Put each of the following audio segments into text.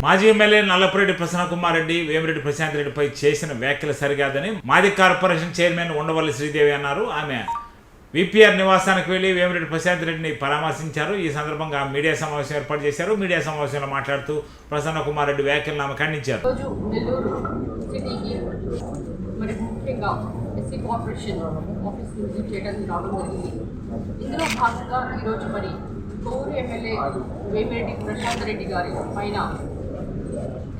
మాజీ ఎమ్మెల్యే నల్లపురెడ్డి ప్రసన్నకుమార్ రెడ్డి వేమిరెడ్డి ప్రశాంత్ రెడ్డిపై చేసిన వ్యాఖ్యలు సరికాదని మాజీ కార్పొరేషన్ చైర్మన్ ఉండవల్లి శ్రీదేవి అన్నారు. ఆమె విపిఆర్ నివాసానికి వెళ్లి వేమిరెడ్డి ప్రశాంత్ రెడ్డిని పరామర్శించారు. ఈ సందర్భంగా మీడియా సమావేశం ఏర్పాటు చేశారు. మీడియా సమావేశంలో మాట్లాడుతూ ప్రసన్నకుమార్ రెడ్డి వ్యాఖ్యలను ఆమె ఖండించారు. ఇందులో భాగంగా ఈరోజు మరి కోవూరు ఎమ్మెల్యే వేమిరెడ్డి ప్రశాంత్ రెడ్డి గారి పైన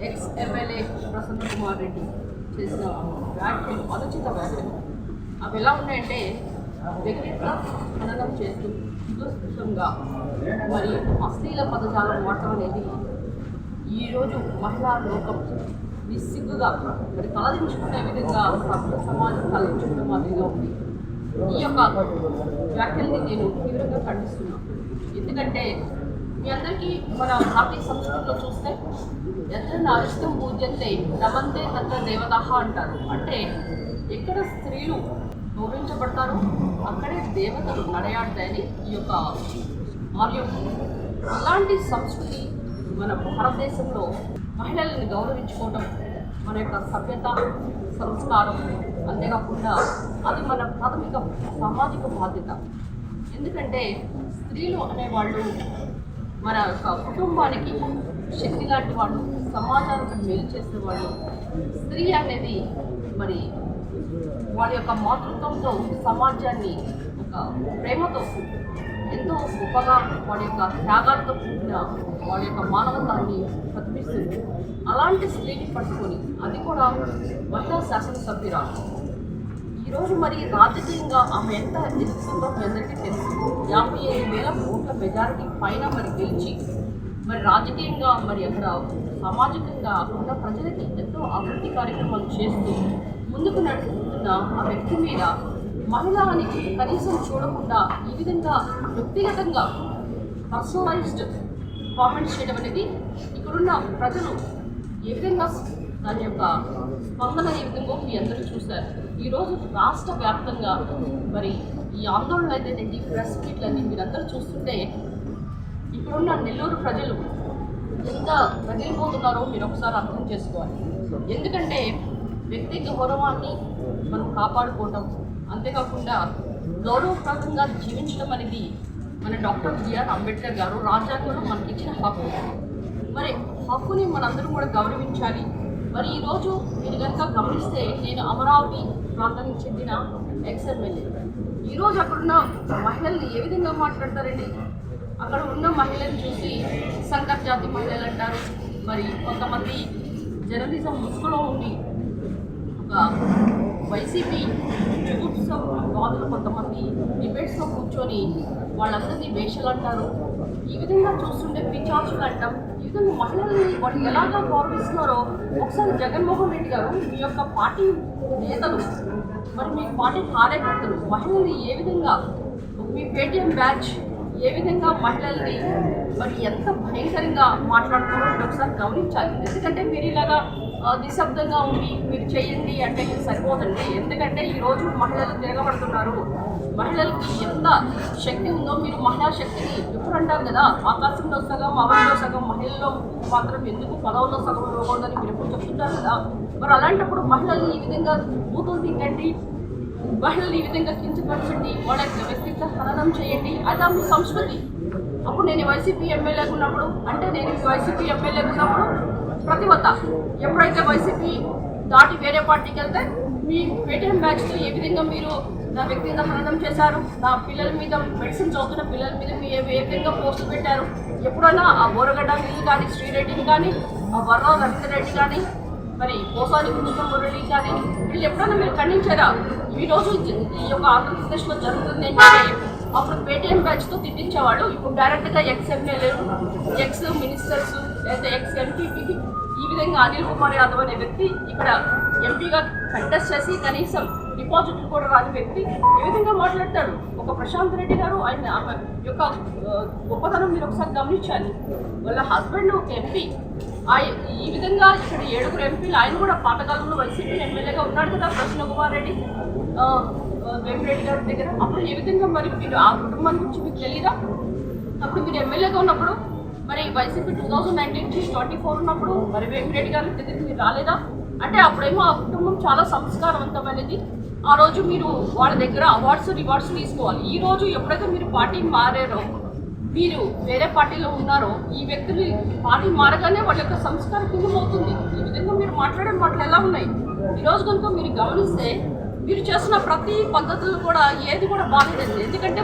ఎక్స్ ఎమ్మెల్యే ప్రసన్నకుమార్ రెడ్డి చేసిన వ్యాఖ్యలు అనుచిత వ్యాఖ్యలు అవి ఎలా ఉన్నాయంటే వ్యక్తిత్వ ఖననం చేస్తూ దుస్తుతంగా మరి అశ్లీల పదజాలం వాడటం అనేది ఈరోజు మహిళా లోకం నిస్సిగ్గుగా మరి తలదించుకునే విధంగా సమాజం తలదించుకునే మాదిరిగా ఉంది. ఈ యొక్క వ్యాఖ్యల్ని నేను తీవ్రంగా ఖండిస్తున్నాను. ఎందుకంటే మీ అందరికీ మన భారతీయ సంస్కృతిలో చూస్తే ఎత్ర నారిష్టం పూజ్యంతే రమంతే తత్ర దేవతః అంటారు. అంటే ఎక్కడ స్త్రీలు గౌరవించబడతారో అక్కడే దేవతలు నడయాడతాయని ఈ యొక్క ఆర్యం. అలాంటి సంస్కృతి మన భారతదేశంలో మహిళలను గౌరవించుకోవడం మన యొక్క సభ్యత సంస్కారం, అంతేకాకుండా అది మన ప్రాథమిక సామాజిక బాధ్యత. ఎందుకంటే స్త్రీలు అనేవాళ్ళు మన యొక్క కుటుంబానికి శక్తి లాంటి వాళ్ళు, సమాజానికి మేలు చేసేవాళ్ళు. స్త్రీ అనేది మరి వాళ్ళ యొక్క మాతృత్వంతో సమాజాన్ని ఒక ప్రేమతో ఎంతో గొప్పగా వాళ్ళ యొక్క త్యాగాలతో కూడిన వాళ్ళ యొక్క మానవతాన్ని ప్రతిపిస్తుంది. అలాంటి స్త్రీని పట్టుకొని అది కూడా మహిళా శాసనసభ్యురాలు ఈరోజు మరి రాజకీయంగా ఆమె ఎంత ఎదుగుతుందో మీ అందరికీ తెలుసు. 55,000 ఓట్ల మెజారిటీ పైన మరి గెలిచి మరి రాజకీయంగా మరి అక్కడ సామాజికంగా ఉన్న ప్రజలకి ఎంతో అభివృద్ధి కార్యక్రమాలు చేస్తూ ముందుకు నడుపుతున్న ఆ వ్యక్తి మీద మహిళ అని కనీసం చూడకుండా ఈ విధంగా వ్యక్తిగతంగా పర్సనలైజ్డ్ కామెంట్స్ చేయడం అనేది ఇక్కడున్న ప్రజలు ఏ విధంగా దాని యొక్క స్పందన ఏ విధంగా మీ అందరూ చూశారు. ఈరోజు రాష్ట్ర వ్యాప్తంగా మరి ఈ ఆందోళన అయితే ప్రెస్ మీట్లన్నీ మీరందరూ చూస్తుంటే ఇక్కడున్న నెల్లూరు ప్రజలు ఎంత రగిలిపోతున్నారో మీరు ఒకసారి అర్థం చేసుకోవాలి. ఎందుకంటే వ్యక్తి గౌరవాన్ని మనం కాపాడుకోవటం, అంతేకాకుండా గౌరవప్రదంగా జీవించడం అనేది మన డాక్టర్ బిఆర్ అంబేద్కర్ గారు రాజ్యాంగంలో మనకి ఇచ్చిన హక్కు. మరి హక్కుని మనందరం కూడా గౌరవించాలి. మరి ఈరోజు మీరు కనుక గమనిస్తే నేను అమరావతి ప్రాంతానికి చెందిన ఎక్స్ ఎమ్మెల్యే. ఈరోజు అక్కడున్న మహిళల్ని ఏ విధంగా మాట్లాడతారండి? అక్కడ ఉన్న మహిళలను చూసి సంకర్ జాతి మహిళలు అంటారు. మరి కొంతమంది జర్నలిజం ముసుగులో ఉండి ఒక వైసీపీ వాదులు కొంతమంది డిబేట్స్లో కూర్చొని వాళ్ళందరినీ వేషలు అంటారు. ఈ విధంగా చూస్తుంటే పిచాచులు అంటాం. ఈ విధంగా మహిళల్ని వాళ్ళు ఎలాగా గౌరవిస్తున్నారో ఒకసారి జగన్మోహన్ రెడ్డి గారు మీ యొక్క పార్టీ నేతలు మరి మీ పార్టీ కార్యకర్తలు మహిళల్ని ఏ విధంగా మీ పేటీఎం బ్యాచ్ ఏ విధంగా మహిళల్ని మరి ఎంత భయంకరంగా మాట్లాడుతున్నారో ఒకసారి గమనించాలి. ఎందుకంటే మీరు ఇలాగా నిశ్శబ్దంగా ఉండి మీరు చేయండి అంటే సరిపోదండి. ఎందుకంటే ఈరోజు మహిళలు తిరగబడుతున్నారు. మహిళలకి ఎంత శక్తి ఉందో మీరు మహిళా శక్తిని ఎప్పుడు అంటారు కదా, ఆకాశంలో సగం అవల్లో సగం మహిళల్లో మాత్రం ఎందుకు పదవుల్లో సగం ఇవ్వకూడదని మీరు ఎప్పుడు చెప్తుంటారు కదా. మరి అలాంటప్పుడు మహిళల్ని ఈ విధంగా బూతులు తిట్టండి, మహిళలు ఈ విధంగా కించపరచండి, వాళ్ళ వ్యక్తిత్వ హననం చేయండి. అది మీ సంస్కృతి. అప్పుడు నేను వైసీపీ ఎమ్మెల్యేగా ఉన్నప్పుడు అంటే నేను వైసీపీ ఎమ్మెల్యేగా ఉన్నప్పుడు ప్రతివత ఎప్పుడైతే వైసీపీ దాటి వేరే పార్టీకి వెళ్తే మీ పేటీఎం బ్యాచ్తో ఏ విధంగా మీరు నా వ్యక్తిగత హననం చేశారు, నా పిల్లల మీద మెడిసిన్ చదువుతున్న పిల్లల మీద మీరు ఏ విధంగా పోస్టులు పెట్టారు. ఎప్పుడైనా ఆ బోరగడ్డ వీళ్ళు కానీ శ్రీరెడ్డిని కానీ ఆ వర్రావు రవీంద్రరెడ్డి కానీ మరి పోసాని కృష్ణ మురళి కానీ వీళ్ళు ఎప్పుడైనా మీరు ఖండించారా? ఈరోజు ఈ యొక్క ఆంధ్రప్రదేశ్లో జరుగుతుంది ఏంటంటే అప్పుడు పేటీఎం బ్యాచ్తో తిట్టించేవాళ్ళు ఇప్పుడు డైరెక్ట్గా ఎక్స్ ఎమ్మెల్యేలు, ఎక్స్ మినిస్టర్స్ లేదా ఎక్స్ ఎంపీకి ఈ విధంగా అనిల్ కుమార్ యాదవ్ అనే వ్యక్తి ఇక్కడ ఎంపీగా కంటెస్ట్ చేసి కనీసం డిపాజిట్లు కూడా రాని వ్యక్తి ఏ విధంగా మాట్లాడతాడు? ఒక ప్రశాంత్ రెడ్డి గారు ఆయన ఆమె యొక్క గొప్పతనం మీరు ఒకసారి గమనించాలి. వాళ్ళ హస్బెండ్ ఒక ఎంపీ. ఈ విధంగా ఇక్కడ 7 ఎంపీలు ఆయన కూడా పాతకాలంలో వైసీపీ ఎమ్మెల్యేగా ఉన్నాడు కదా ప్రసన్నకుమార్ రెడ్డి వేమిరెడ్డి గారి దగ్గర. అప్పుడు ఏ విధంగా మరి మీరు ఆ కుటుంబం గురించి మీకు తెలియదా? అప్పుడు మీరు ఎమ్మెల్యేగా ఉన్నప్పుడు మరి వైసీపీ 2019-24 ఉన్నప్పుడు మరి వేమిరెడ్డి గారి దగ్గరికి మీరు రాలేదా? అంటే అప్పుడేమో ఆ కుటుంబం చాలా సంస్కారవంతమైనది. ఆ రోజు మీరు వాళ్ళ దగ్గర అవార్డ్స్ రివార్డ్స్ తీసుకోవాలి. ఈ రోజు ఎప్పుడైతే మీరు పార్టీ మారారో, మీరు వేరే పార్టీలో ఉన్నారో, ఈ వ్యక్తులు పార్టీ మారగానే వాళ్ళ యొక్క సంస్కారం భిన్నమవుతుంది. ఈ విధంగా మీరు మాట్లాడే మాటలు ఎలా ఉన్నాయి? ఈరోజు కనుక మీరు గమనిస్తే మీరు చేస్తున్న ప్రతి పద్ధతులు కూడా ఏది కూడా బాగాలేదండి. ఎందుకంటే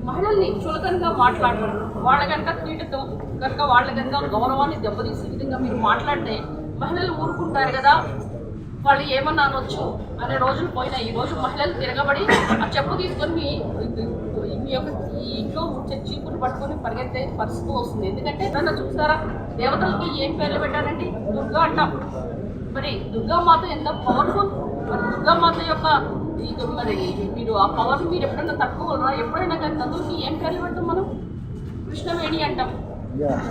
మహిళల్ని చులకనగా మాట్లాడడం, వాళ్ళ కనుక కీటుతో కనుక వాళ్ళ కనుక గౌరవాన్ని దెబ్బతీసే విధంగా మీరు మాట్లాడితే మహిళలు ఊరుకుంటారు కదా, వాళ్ళు ఏమన్నా అనొచ్చు అనే రోజులు పోయినా ఈ రోజు మహిళలు తిరగబడి ఆ చెప్పు తీసుకొని మీ యొక్క ఈ ఇంట్లో చీపులు పట్టుకొని పరిగెత్తే పరిస్థితి వస్తుంది. ఎందుకంటే ఎప్పుడన్నా చూసారా, దేవతలకి ఏం పేర్లు పెట్టారండి? దుర్గా అంటాం. మరి దుర్గామాత ఎంత పవర్ఫుల్. మరి దుర్గామాత యొక్క మరి మీరు ఆ పవర్ మీరు ఎప్పుడైనా తట్టుకోగలరా? ఎప్పుడైనా కానీ నదులకి ఏం పేర్లు పెడతాం మనం? కృష్ణవేణి అంటాం,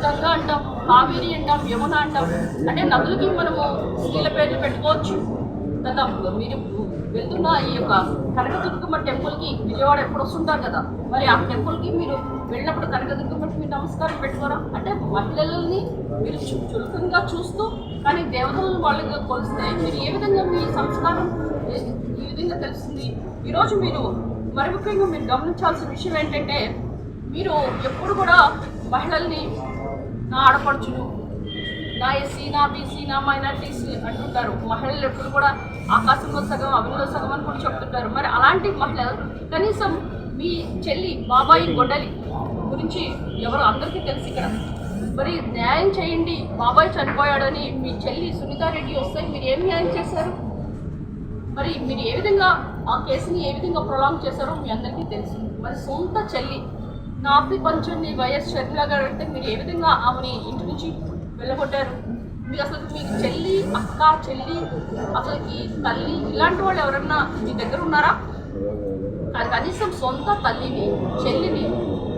గంగా అంటాం, కావేరి అంటాం, యమున అంటాం. అంటే నదులకి మనము స్త్రీల పేర్లు పెట్టుకోవచ్చు కదా. మీరు వెళ్తున్న ఈ యొక్క కనకదుర్గమ్మ టెంపుల్కి విజయవాడ ఎప్పుడు వస్తుంటారు కదా, మరి ఆ టెంపుల్కి మీరు వెళ్ళినప్పుడు కనకదుర్గమ్మకి మీరు నమస్కారం పెట్టుకోరా? అంటే మహిళలని మీరు చులకనగా చూస్తూ కానీ దేవతలను వాళ్ళగా కొలిస్తే మీరు ఏ విధంగా మీ సంస్కారం ఈ విధంగా తెలుస్తుంది? ఈరోజు మీరు మరి ముఖ్యంగా మీరు గమనించాల్సిన విషయం ఏంటంటే, మీరు ఎప్పుడు కూడా మహిళల్ని నా ఆడపడుచులు, నా ఎస్సీ, నా బీసీ, నా మైనారిటీస్ అంటుంటారు. మహిళలు ఎప్పుడు కూడా ఆకాశంలో సగం అభిలో సగం అని కూడా చెప్తుంటారు. మరి అలాంటి మహిళలు కనీసం మీ చెల్లి బాబాయి గొడ్డలి గురించి ఎవరు అందరికీ తెలుసు ఇక్కడ. మరి న్యాయం చేయండి, బాబాయ్ చనిపోయాడని మీ చెల్లి సునీతారెడ్డి వస్తే మీరు ఏం న్యాయం చేశారు? మరి మీరు ఏ విధంగా ఆ కేసుని ఏ విధంగా ప్రొలాంగ్ చేశారో మీ అందరికీ తెలుసు. మరి సొంత చెల్లి నాపి పంచుని వైఎస్ షర్మిల గారు అంటే మీరు ఏ విధంగా ఆమెని ఇంటి నుంచి వెళ్ళగొట్టారు? మీకు అసలు మీకు చెల్లి, అక్క, చెల్లి, అసలుకి తల్లి ఇలాంటి వాళ్ళు ఎవరన్నా మీ దగ్గర ఉన్నారా? కనీసం సొంత తల్లిని, చెల్లిని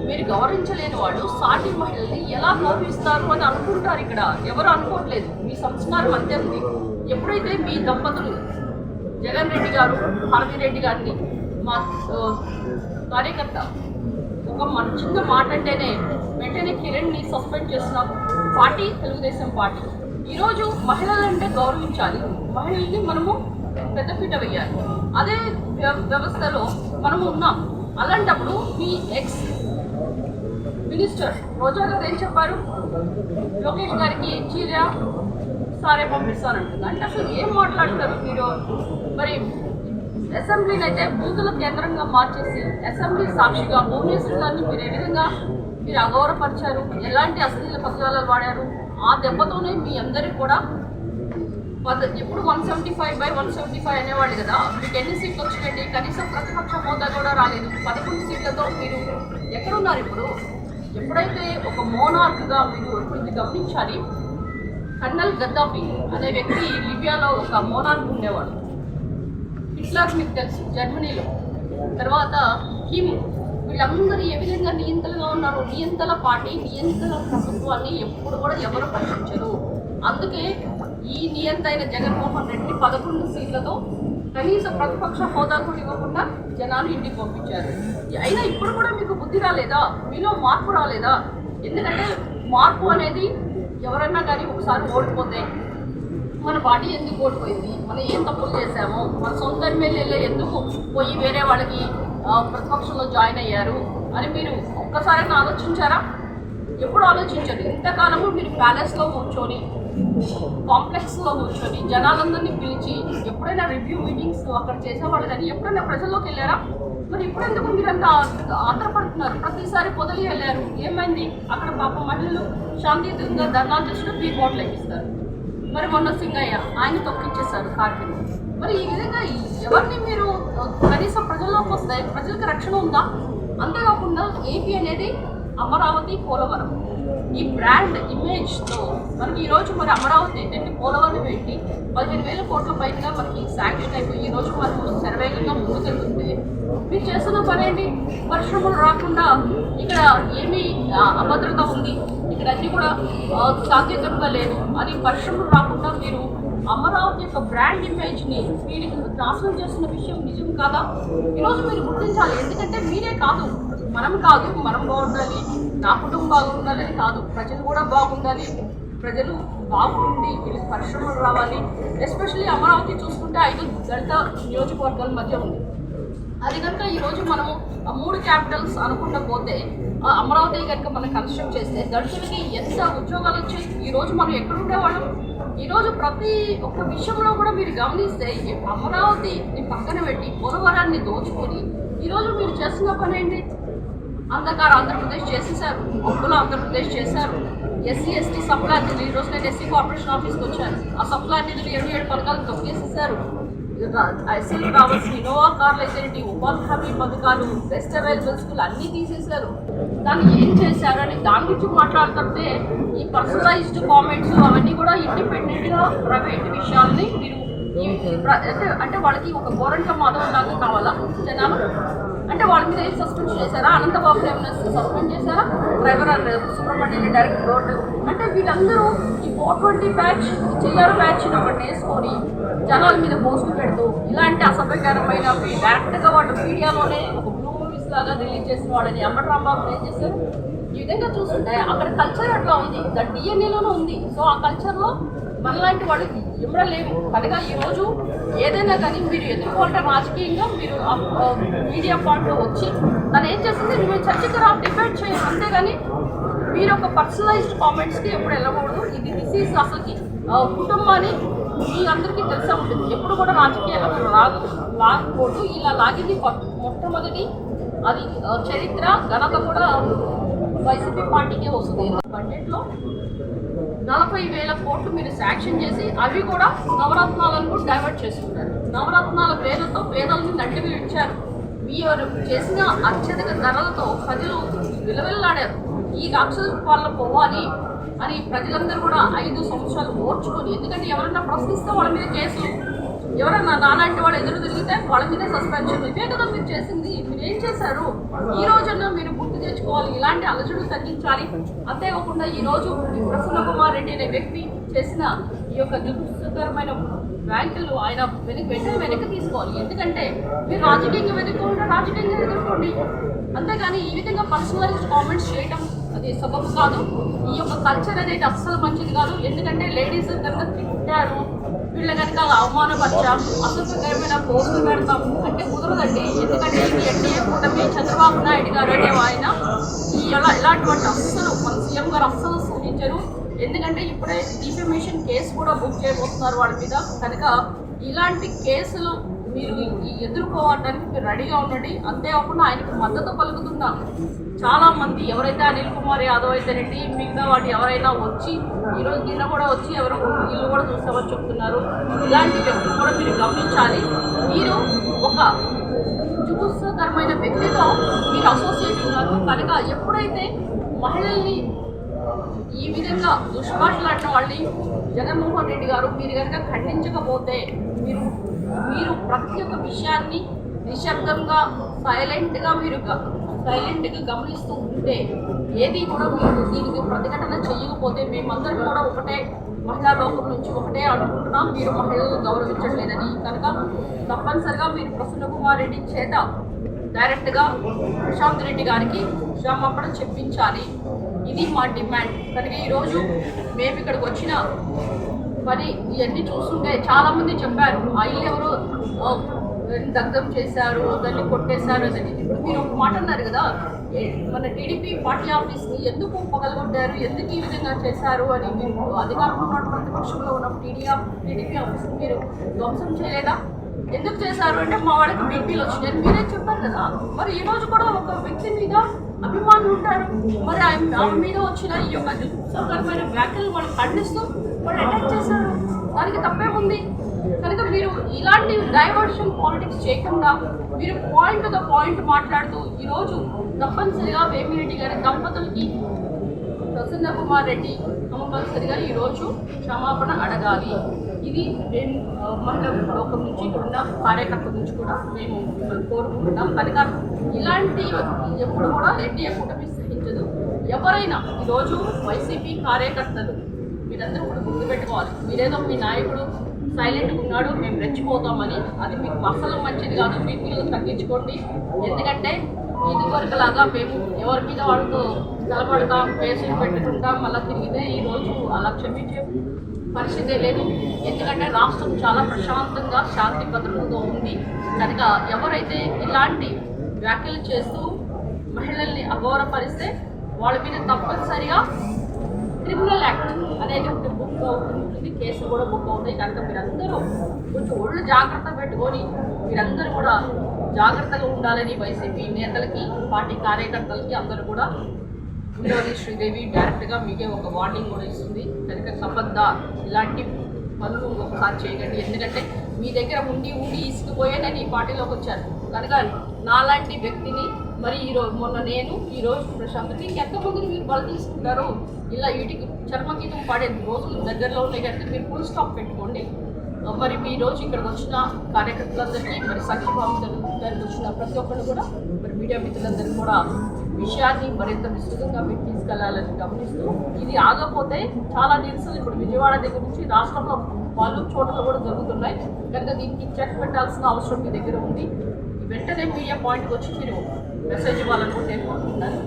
మీరు గౌరవించలేని వాళ్ళు సాటి మహిళల్ని ఎలా గౌరవిస్తారు అని అనుకుంటారు. ఇక్కడ ఎవరు అనుకోవట్లేదు. మీ సంస్కారం అంతే ఉంది. ఎప్పుడైతే మీ దంపతులు జగన్ రెడ్డి గారు, భారతిరెడ్డి గారిని మా కార్యకర్త ఒక చిన్న మాట అంటేనే వెంటనే కిరణ్ని సస్పెండ్ చేసిన పార్టీ తెలుగుదేశం పార్టీ. ఈరోజు మహిళలంటే గౌరవించాలి, మహిళల్ని మనము పెద్దపీట వేయాలి. అదే వ్యవస్థలో మనము ఉన్నాం. అలాంటప్పుడు మీ ఎక్స్ మినిస్టర్ రోజా గారు ఏం చెప్పారు? లోకేష్ గారికి చీర సారే పంపిస్తానంటుంది. అంటే అసలు ఏం మాట్లాడతారు మీరు? మరి అసెంబ్లీని అయితే బూతుల కేంద్రంగా మార్చేసి అసెంబ్లీ సాక్షిగా భువనేశ్వర్ గారిని మీరు ఏ విధంగా మీరు అగౌరవపరిచారు, ఎలాంటి అశ్లీల పదాలు వాడారు? ఆ దెబ్బతోనే మీ అందరికి కూడా ఎప్పుడు 175/175 అనేవాళ్ళు కదా. మీకు ఎన్ని సీట్లు వచ్చినాయండి? కనీసం ప్రతిపక్ష హోదా కూడా రాలేదు. 11 సీట్లతో మీరు ఎక్కడున్నారు ఇప్పుడు? ఎప్పుడైతే ఒక మోనార్క్గా మీరు ఇప్పుడు గమనించాలి. కర్నల్ గద్దాఫీ అనే వ్యక్తి లిబియాలో ఒక మోనార్క్ ఉండేవాడు. హిట్లర్ మీకు తెలుసు జర్మనీలో. తర్వాత హిమ్, వీళ్ళందరూ ఏ విధంగా నియంతలుగా ఉన్నారు. నియంతల పార్టీ, నియంతల ప్రభుత్వాన్ని ఎప్పుడు కూడా ఎవరు ప్రశ్నించరు. అందుకే ఈ నియంతైన జగన్మోహన్ రెడ్డిని 11 సీట్లతో కనీసం ప్రతిపక్ష హోదా కూడా ఇవ్వకుండా జనాలు ఇంటికి పంపించారు. అయినా ఇప్పుడు కూడా మీకు బుద్ధి రాలేదా? మీలో మార్పు రాలేదా? ఎందుకంటే మార్పు అనేది ఎవరన్నా కానీ ఒకసారి ఓడిపోతే మన పార్టీ ఎందుకు ఓడిపోయింది, మనం ఏం తప్పులు చేశాము, మన సొంత ఎమ్మెల్యేలు ఎందుకు పోయి వేరే వాళ్ళకి ప్రతిపక్షంలో జాయిన్ అయ్యారు అని మీరు ఒక్కసారైనా ఆలోచించారా? ఎప్పుడు ఆలోచించరు. ఇంతకాలము మీరు ప్యాలెస్లో కూర్చొని, కాంప్లెక్స్లో కూర్చొని జనాలందరినీ పిలిచి ఎప్పుడైనా రివ్యూ మీటింగ్స్ అక్కడ చేసేవాళ్ళు కానీ ఎప్పుడైనా ప్రజల్లోకి వెళ్ళారా? మరి ఇప్పుడెందుకు మీరంతా ఆంధ్రపడుతున్నారు? ప్రతిసారి పొదలి వెళ్ళారు, ఏమైంది? అక్కడ పాప మహిళలు శాంతియుతంగా ధర్నాలు చేసిన బీ బాటిల్ ఎక్కిస్తారు. మరి మొన్న సింగయ్య ఆయన తొక్కిచ్చేస్తారు కార్మికులు. మరి ఈ విధంగా ఎవరిని మీరు కనీసం ప్రజల్లోకి వస్తే ప్రజలకు రక్షణ ఉందా? అంతేకాకుండా ఏపీ అనేది అమరావతి, పోలవరం ఈ బ్రాండ్ ఇమేజ్తో మనకి ఈరోజు మరి అమరావతి ఏంటంటే పోలవరం ఏంటి 15,000 కోట్ల పైగా మనకి శాంక్షన్ అయిపోయి ఈరోజు మనకు శరవేగంగా ముందుకెళ్తుంది. మీరు చేస్తున్న పని ఏంటి? పరిశ్రమలు రాకుండా ఇక్కడ ఏమీ అభద్రత ఉంది, ఇక్కడ అన్నీ కూడా శాంతియుతంగా లేదు అని పరిశ్రమలు రాకుండా మీరు అమరావతి యొక్క బ్రాండ్ ఇమేజ్ని మీరు నాశనం చేస్తున్న విషయం నిజం కాదా? ఈరోజు మీరు గుర్తించాలి. ఎందుకంటే మీరే కాదు, మనం కాదు, మనం బాగుండాలి, నా కుటుంబం బాగుండాలి అని కాదు, ప్రజలు కూడా బాగుండాలి, ప్రజలు బాగుండి వీళ్ళకి పరిశ్రమలు రావాలి. ఎస్పెషల్లీ అమరావతి చూసుకుంటే 5 దళిత నియోజకవర్గాల మధ్య ఉంది. అది కనుక ఈరోజు మనము 3 క్యాపిటల్స్ అనుకుంటూ పోతే అమరావతి కనుక మనం కన్స్ట్రక్ట్ చేస్తే దళితులకి ఎంత ఉద్యోగాలు వచ్చాయి. ఈరోజు మనం ఎక్కడ ఉండేవాళ్ళం. ఈరోజు ప్రతి ఒక్క విషయంలో కూడా మీరు గమనిస్తే అమరావతిని పక్కన పెట్టి పోలవరాన్ని దోచుకొని ఈరోజు మీరు చేస్తున్న పని ఏంటి? అంధకార ఆంధ్రప్రదేశ్ చేసేసారు, ఒక్కలో ఆంధ్రప్రదేశ్ చేశారు. ఎస్సీ ఎస్టీ సప్లై నిధులు, ఈరోజు నేను ఎస్సీ కార్పొరేషన్ ఆఫీస్కి వచ్చాను, ఆ సప్లై నిధులు 7 పథకాలు తొక్కేసేసారు. ఎస్ఎల్ రావాల్సిన ఇన్నోవా కార్లు అయితే ఉపాధి హామీ పథకాలు, బెస్ట్ అవైలబుల్ స్కూల్ అన్నీ తీసేశారు. దాన్ని ఏం చేశారు అని దాని గురించి మాట్లాడుతుంటే ఈ పర్సనలైజ్డ్ కామెంట్స్ అవన్నీ కూడా ఇండిపెండెంట్గా ప్రైవేట్ విషయాల్ని మీరు అంటే వాళ్ళకి ఒక గోరంట మాధవ్ లాగా కావాలా జనాలు? అంటే వాళ్ళ మీద ఏం సస్పెండ్ చేశారా? అనంతబాబు ఏమైనా సస్పెండ్ చేశారా? డ్రైవర్ సుబ్రహ్మణ్యం డైరెక్ట్ రోడ్డు అంటే వీళ్ళందరూ ఈ 420 బ్యాచ్ చిల్లర బ్యాచ్ ఒకటి వేసుకొని జనాల మీద పోస్టులు పెడుతూ ఇలాంటి అసభ్యకరమైన డైరెక్ట్గా వాళ్ళు మీడియాలోనే ఒక బ్లూ మూవీస్ లాగా రిలీజ్ చేసిన వాళ్ళని అంబటి రాంబాబు ఏం చేశారు? ఈ విధంగా చూస్తుంటే అక్కడ కల్చర్ అట్లా ఉంది, దాని డిఎన్ఏలోనే ఉంది. సో ఆ కల్చర్లో మనలాంటి వాళ్ళకి ఇమ్మడలేము. కనుక ఈరోజు ఏదైనా కానీ మీరు ఎదుర్కోవాలంటే రాజకీయంగా మీరు మీడియా పాయింట్లో వచ్చి తను ఏం చేస్తుంది మీరు చర్చకి డిబేట్ చేయాలి. అంతేగాని మీరు ఒక పర్సనలైజ్డ్ కామెంట్స్కి ఎప్పుడు వెళ్ళకూడదు. ఇది డిసీజ్ అసలుకి కుటుంబాన్ని మీ అందరికీ తెలిసే ఉంటుంది. ఎప్పుడు కూడా రాజకీయాల్లో మీరు లాగకూడదు. ఇలా లాగింది మొట్టమొదటి అది చరిత్ర ఘనత కూడా వైసీపీ పార్టీకే వస్తుంది. బడ్జెట్లో 40,000 కోట్లు మీరు శాంక్షన్ చేసి అవి కూడా నవరత్నాలను కూడా డైవర్ట్ చేసుకుంటారు. నవరత్నాల పేరుతో పేదల్ని నడ్డిగా ఇచ్చారు. మీరు చేసిన అత్యధిక ధరలతో ప్రజలు విలువెల్లాడారు. ఈ రాక్షస పాలన పోవాలి అని ప్రజలందరూ కూడా 5 సంవత్సరాలు ఓర్చుకొని, ఎందుకంటే ఎవరైనా ప్రశ్నిస్తే వాళ్ళ మీద కేసులు, ఎవరైనా నాలాంటి వాళ్ళు ఎదురు తిరిగితే వాళ్ళ మీద సస్పెన్షన్. ఇవే కదా మీరు చేసింది. మీరు ఏం చేశారు? ఈ రోజున మీరు గుర్తు తెచ్చుకోవాలి, ఇలాంటి అలజడులు తగ్గించాలి. అంతేకాకుండా ఈరోజు ప్రసన్న కుమార్ రెడ్డి అనే వ్యక్తి చేసిన ఈ యొక్క దుఃఖకరమైన వ్యాఖ్యలు ఆయన వెనక్కి తీసుకోవాలి. ఎందుకంటే మీరు రాజకీయంగా వెనుక్కుంటే రాజకీయంగా ఎదుర్కోండి. అంతేగాని ఈ విధంగా పర్సనలైజ్డ్ కామెంట్స్ చేయడం అది సబబు కాదు. ఈ యొక్క కల్చర్ అనేది అస్సలు మంచిది కాదు. ఎందుకంటే లేడీస్ కనుక తింటారు, వీళ్ళ కనుక అవమానపరిచాం, అసభ్యకరమైన పోస్టులు పెడతాం అంటే కుదరదండి. ఎందుకంటే ఇది ఎన్డీఏ కూటమి, చంద్రబాబు నాయుడు గారు అనే ఆయన ఇలాంటి అస్సలు మన సీఎం గారు అస్సలు సూచించారు. ఎందుకంటే ఇప్పుడే డిఫమేషన్ కేసు కూడా బుక్ చేయబోతున్నారు వాళ్ళ మీద. కనుక ఇలాంటి కేసులు మీరు ఎదుర్కోవడానికి మీరు రెడీగా ఉండండి. అంతేకాకుండా ఆయనకు మద్దతు పలుకుతున్న చాలామంది ఎవరైతే అనిల్ కుమార్ యాదవ్ అయితేనండి, మిగతా వాటి ఎవరైనా వచ్చి ఈరోజు నిన్న కూడా వచ్చి ఎవరో ఇల్లు కూడా చూసామని చెప్తున్నారు. ఇలాంటి వ్యక్తులు కూడా మీరు గమనించాలి. మీరు ఒక జుగుప్సాకరమైన వ్యక్తితో మీరు అసోసియేట్ ఉన్నారు. కనుక ఎప్పుడైతే మహిళల్ని ఈ విధంగా దుష్భాషలాడిన వాళ్ళని జగన్మోహన్ రెడ్డి గారు మీరు కనుక ఖండించకపోతే మీరు ప్రతి ఒక్క విషయాన్ని నిశ్శబ్దంగా సైలెంట్గా గమనిస్తూ ఉంటే, ఏది కూడా మీరు దీనికి ప్రతిఘటన చేయకపోతే మేమందరం కూడా ఒకటే మహిళా లోకం నుంచి ఒకటే అనుకుంటున్నాం, మీరు మహిళలను గౌరవించట్లేదని. కనుక తప్పనిసరిగా మీరు ప్రసన్న కుమార్ రెడ్డి చేత డైరెక్ట్గా ప్రశాంత్ రెడ్డి గారికి క్షమాపణ చెప్పించాలి. ఇది మా డిమాండ్. కనుక ఈరోజు మేము ఇక్కడికి వచ్చిన పని ఇవన్నీ చూస్తుంటే చాలామంది చెప్పారు ఆ ఇల్లు ఎవరు దగ్ధం చేశారు, దాన్ని కొట్టేశారు అని. ఇప్పుడు మీరు ఒక మాట అన్నారు కదా, మన టీడీపీ పార్టీ ఆఫీస్ని ఎందుకు పగలగొట్టారు, ఎందుకు ఈ విధంగా చేశారు అని. మీరు అధికారంలో ఉన్న ప్రతిపక్షంలో ఉన్న టీడీపీ ఆఫీస్ని మీరు ధ్వంసం చేయలేదా? ఎందుకు చేశారు అంటే మా వాళ్ళకి బీపీలు వచ్చినాయని మీరే చెప్పారు కదా. మరి ఈ రోజు కూడా ఒక వ్యక్తి మీద అభిమానులు ఉంటారు, మరి ఆమె మీద వచ్చిన ఈ యొక్క దుఃఖకరమైన వ్యాఖ్యలు వాళ్ళు ఖండిస్తూ వాళ్ళు అటాక్ చేశారు. దానికి తప్పేముంది? కనుక మీరు ఇలాంటి డైవర్షన్ పాలిటిక్స్ చేయకుండా మీరు పాయింట్ టు ద పాయింట్ మాట్లాడుతూ ఈరోజు తప్పనిసరిగా వేమిరెడ్డి గారి దంపతులకి ప్రసన్న కుమార్ రెడ్డి కంపల్సరిగా ఈరోజు క్షమాపణ అడగాలి. ఇది మహిళా లోకం నుంచి ఇక్కడున్న కార్యకర్తల నుంచి కూడా మేము కోరుకుంటున్నాం. కనుక ఇలాంటి ఎప్పుడు కూడా ఎన్డీఏ కూటమి సహించదు. ఎవరైనా ఈరోజు వైసీపీ కార్యకర్తలు మీరందరూ కూడా గుర్తుపెట్టుకోవాలి. మీరేదో మీ నాయకుడు సైలెంట్గా ఉన్నాడు మేము రెచ్చిపోతామని, అది మీకు అసలు మంచిది కాదు. బీపీలు తగ్గించుకోండి. ఎందుకంటే ఇదివరకులాగా మేము ఎవరి మీద వాళ్ళతో నిలబడతాం, కేసులు పెట్టుకుంటాం, మళ్ళీ తిరిగితే ఈరోజు అలా క్షమించే పరిస్థితే లేదు. ఎందుకంటే రాష్ట్రం చాలా ప్రశాంతంగా శాంతి భద్రతతో ఉంది కనుక ఎవరైతే ఇలాంటి వ్యాఖ్యలు చేస్తూ మహిళల్ని అగౌరవపరిస్తే వాళ్ళ మీద తప్పనిసరిగా క్రిమినల్ యాక్ట్ అనేది ఒకటి బుక్ అవుతుంది, కేసులు కూడా బుక్ అవుతాయి. కనుక మీరందరూ కొంచెం ఒళ్ళు జాగ్రత్త పెట్టుకొని మీరందరూ కూడా జాగ్రత్తగా ఉండాలని వైసీపీ నేతలకి, పార్టీ కార్యకర్తలకి అందరూ కూడా ఉండవల్లి శ్రీదేవి డైరెక్ట్గా మీకే ఒక వార్నింగ్ కూడా ఇస్తుంది. కనుక సంబంధ ఇలాంటి పనులు ఒకసారి చేయకండి. ఎందుకంటే మీ దగ్గర ఉండి ఇసుకుపోయే నేను ఈ పార్టీలోకి వచ్చాను కనుక నాలాంటి వ్యక్తిని మరి మొన్న నేను ఈరోజు ప్రశాంత్ ఎంతమందిని మీరు బలం తీసుకుంటారు? ఇలా వీటికి చర్మగీతం పాడే రోజులు దగ్గరలో ఉన్నాయి కనుక మీరు ఫుల్ స్టాప్ పెట్టుకోండి. మరి ఈ రోజు ఇక్కడికి వచ్చిన కార్యకర్తలందరికీ, మరి సంక్షేమం దానికి వచ్చిన ప్రతి ఒక్కరు కూడా, మరి మీడియా మిత్రులందరికీ కూడా విషయాన్ని మరింత విస్తృతంగా మీరు తీసుకెళ్లాలని గమనిస్తూ, ఇది ఆగకపోతే చాలా నిరసనలు ఇప్పుడు విజయవాడ దగ్గర నుంచి రాష్ట్రంలో పలు చోట్ల కూడా జరుగుతున్నాయి కనుక దీనికి చెక్ పెట్టాల్సిన అవసరం మీ దగ్గర ఉంది. వెంటనే మీడియా పాయింట్కి వచ్చి మీరు మెసేజ్ ఇవ్వాలనుకుంటే నేను కోరుకుంటున్నాను.